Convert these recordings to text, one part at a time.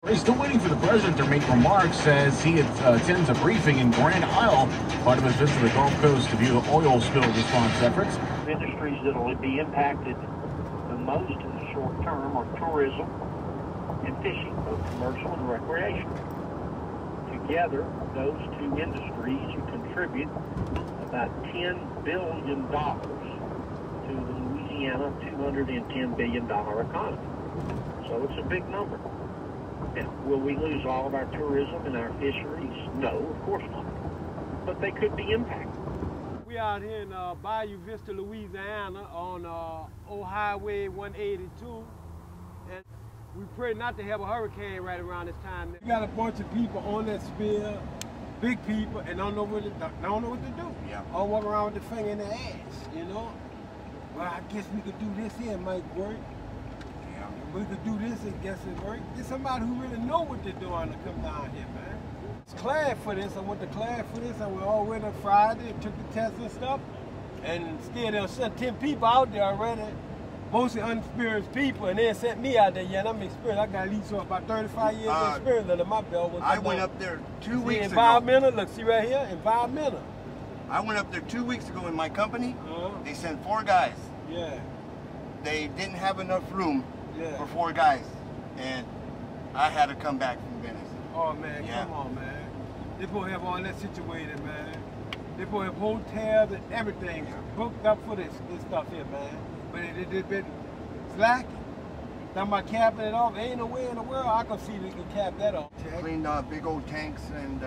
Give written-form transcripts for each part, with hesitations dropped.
He's still waiting for the president to make remarks as he attends a briefing in Grand Isle, part of his visit to the Gulf Coast to view the oil spill response efforts. Industries that will be impacted the most in the short term are tourism and fishing, both commercial and recreation. Together, those two industries contribute about $10 billion to the Louisiana $210 billion economy. So it's a big number. Now, will we lose all of our tourism and our fisheries? No, of course not. But they could be impacted. We out here in Bayou Vista, Louisiana on Old Highway 182. And we pray not to have a hurricane right around this time. We got a bunch of people on that spill, big people, and don't know what to do. Yeah. All walk around with their finger in their ass, you know? Well, I guess we could do this here, it might work. We could do this and guess it worked. There's somebody who really know what they're doing to come down here, man. It's class for this. I went to class for this. I went all the way to Friday, took the test and stuff. And still they sent 10 people out there already, mostly unexperienced people, and they sent me out there. Yeah, and I'm experienced. I got at least about 35 years of experience under my belt. I went up there 2 weeks ago. Environmental, look, see right here, environmental. I went up there 2 weeks ago in my company. They sent 4 guys. Yeah. They didn't have enough room. Yeah. For 4 guys, and I had to come back from Venice. Oh man, yeah. Come on, man. They boy have all that situated, man. They boy have hotels and everything booked up for this stuff here, man. But it been slacking. Talking about capping it off. There ain't no way in the world I can see they can cap that off. Cleaned big old tanks and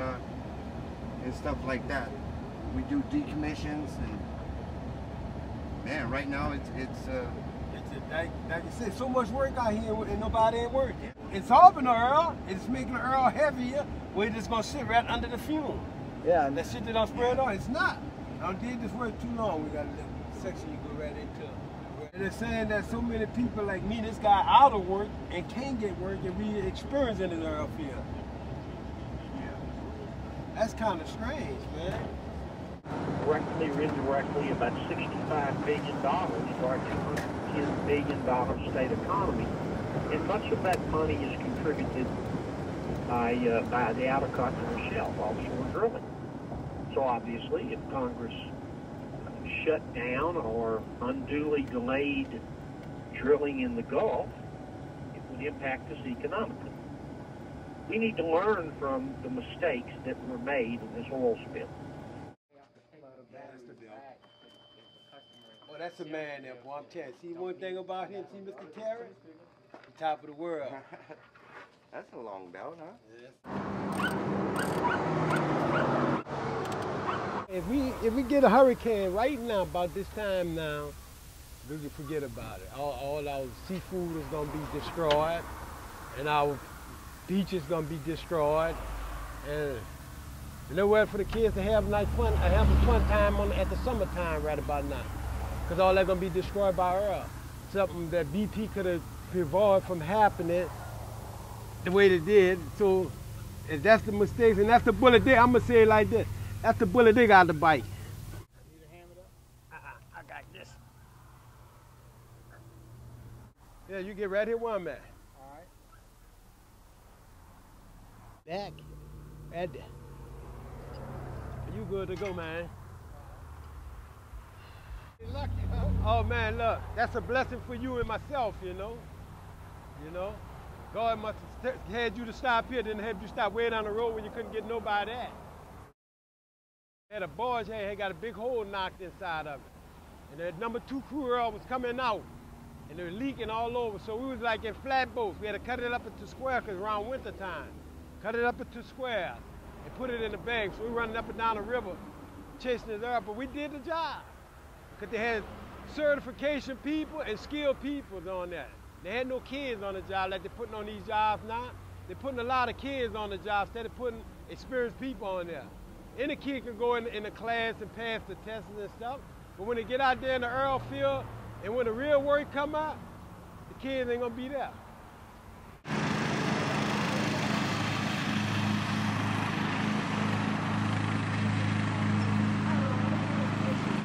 stuff like that. We do decommissions and man, right now it's like you said, so much work out here and nobody ain't working. It's solving the Earl. It's making the Earl heavier. We're just gonna sit right under the fuel. Yeah. That shit that don't spread on, it's not. I did this work too long. We got a little section you go right into. And they're saying that so many people like me, this guy out of work and can't get work and we experience in the oil field. Yeah. That's kind of strange, man. Directly or indirectly, about $65 billion to our $210 billion state economy. And much of that money is contributed by the outer continental shelf, offshore drilling. So obviously, if Congress shut down or unduly delayed drilling in the Gulf, it would impact us economically. We need to learn from the mistakes that were made in this oil spill. Oh, that's a man there, boy. I'm telling you. See one thing about him, see Mr. Terry? The top of the world. That's a long belt, huh? Yes. If we get a hurricane right now, about this time now, we can forget about it. All our seafood is gonna be destroyed, and our beach is gonna be destroyed, and nowhere for the kids to have nice fun, have a fun time at the summertime right about now. Because all that's going to be destroyed by Earl. Something that BP could have prevented from happening the way they did. So if that's the mistakes, and that's the bullet they, I'm going to say it like this, that's the bullet they got to bite. Need to ham it up? I got this. Yeah, you get right here where I'm at. All right. Back. Right there. You good to go, man. Lucky, huh? Oh man, look, that's a blessing for you and myself, you know. God must have had you to stop here, didn't have you stop way down the road when you couldn't get nobody at. Had a barge here, had got a big hole knocked inside of it. And the number 2 crew was coming out, and they were leaking all over. So we was like in flatboats. We had to cut it up into squares because around winter time. Cut it up into squares and put it in the bag. So we were running up and down the river, chasing it up, but we did the job. Because they had certification people and skilled people on that. They had no kids on the job like they're putting on these jobs now. They're putting a lot of kids on the job instead of putting experienced people on there. Any kid can go in the class and pass the tests and stuff, but when they get out there in the oil field and when the real work come out, the kids ain't gonna be there.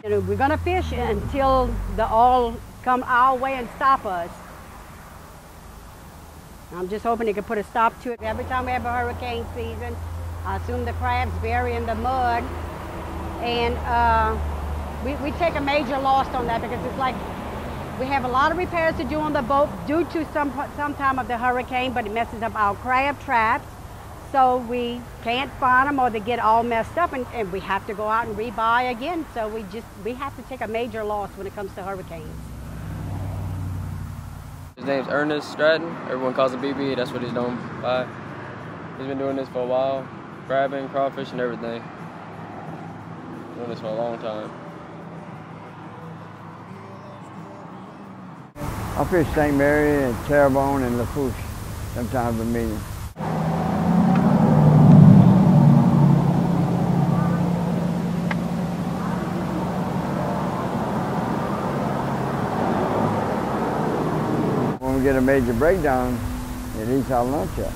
We're gonna fish until the oil come our way and stop us. I'm just hoping they can put a stop to it. Every time we have a hurricane season, I assume the crabs bury in the mud. And we take a major loss on that because it's like we have a lot of repairs to do on the boat due to some time of the hurricane, but it messes up our crab traps. So we can't find them or they get all messed up and we have to go out and rebuy again. So we have to take a major loss when it comes to hurricanes. His name's Ernest Stratton. Everyone calls him BB. That's what he's known by. He's been doing this for a while, crabbing, crawfish, and everything. Doing this for a long time. I fish St. Mary and Terrebonne and Lafourche, sometimes a million. When we get a major breakdown, it eats our lunch up.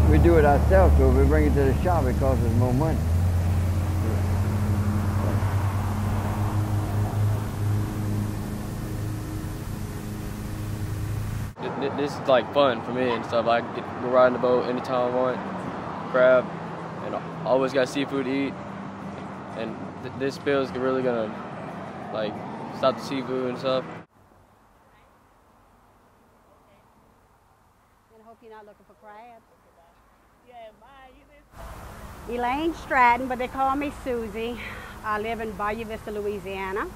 We do it ourselves, so if we bring it to the shop, it costs us more money. This is like fun for me and stuff. I can go ride in the boat anytime I want, crab, and I always got seafood to eat. And this spill is really gonna like stop the seafood and stuff. And I hope you're not looking for crabs. Elaine Stratton, but they call me Susie. I live in Bayou Vista, Louisiana.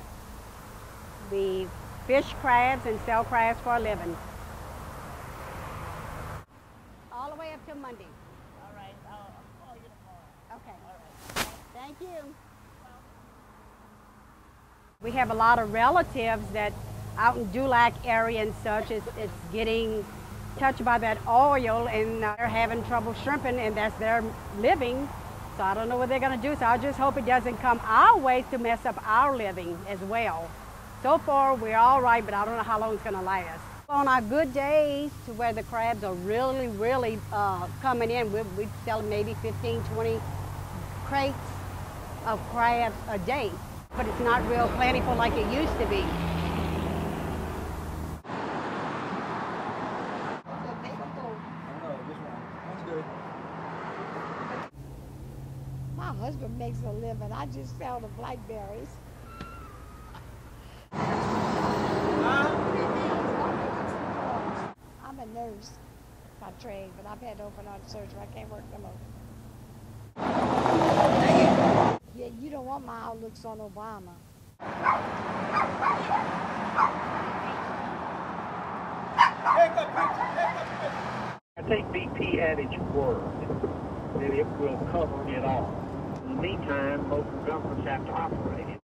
We fish crabs and sell crabs for a living. All the way up till Monday. All right, I'll call you tomorrow. Okay. All right. Thank you. We have a lot of relatives that out in Dulac area and such, it's getting touched by that oil and they're having trouble shrimping and that's their living. So I don't know what they're going to do. So I just hope it doesn't come our way to mess up our living as well. So far we're all right, but I don't know how long it's going to last. On our good days to where the crabs are really coming in, we sell maybe 15, 20 crates of crabs a day. But it's not real plentiful like it used to be. My husband makes a living. I just sell the blackberries. I'm a nurse by trade, but I've had to open heart surgery. I can't work no more. Yeah, you don't want my outlooks on Obama. I take BP at its word that it will cover it all. In the meantime, local governments have to operate it.